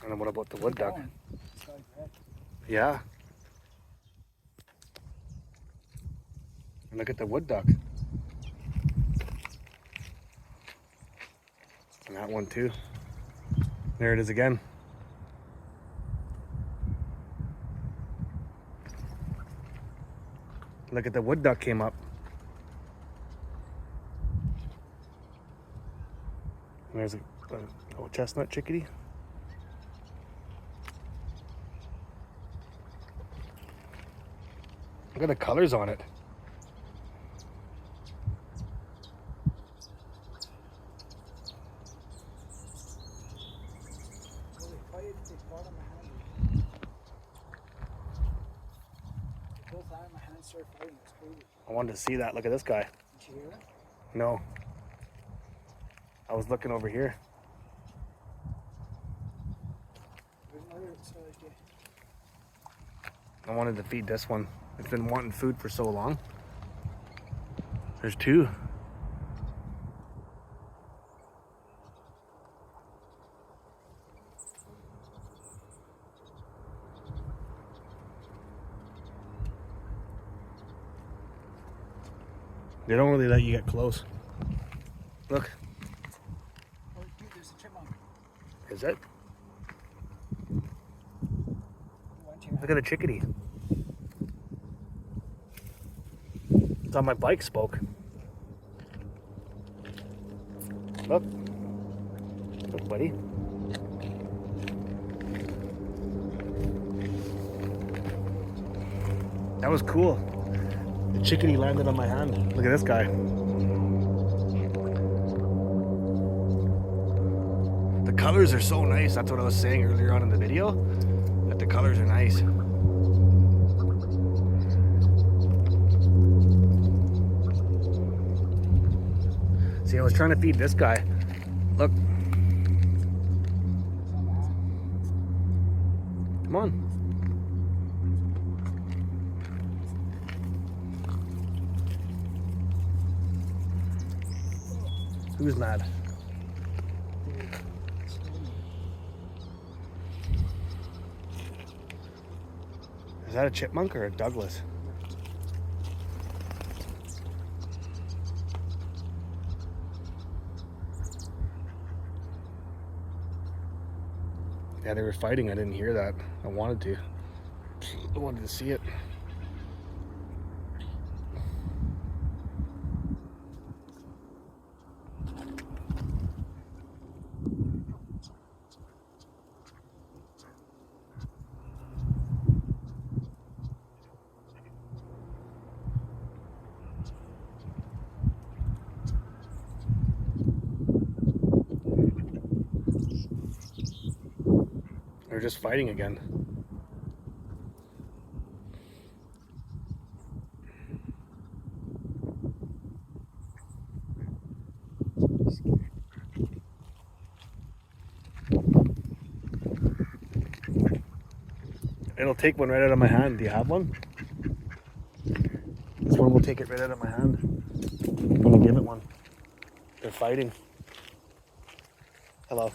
And then what about the wood duck? It's like red. Yeah. And look at the wood duck. And that one too. There it is again. Look at the wood duck came up. And there's a little chestnut chickadee. Look at the colors on it. I wanted to see that. Look at this guy. Did you hear it? No. I was looking over here. There's another size, yeah. I wanted to feed this one. It's been wanting food for so long. There's two. They don't really let you get close. Look. Oh, dude, there's a chipmunk. Is it? Went here. Look at the chickadee. It's on my bike spoke. Look. Look, buddy. That was cool. The chickadee landed on my hand. Look at this guy. The colors are so nice. That's what I was saying earlier on in the video. That the colors are nice. See, I was trying to feed this guy. Look. Come on. Who's mad? Is that a chipmunk or a Douglas? Yeah, they were fighting. I didn't hear that. I wanted to. I wanted to see it. They're just fighting again. It'll take one right out of my hand. Do you have one? This one will take it right out of my hand. I'm gonna give it one. They're fighting. Hello.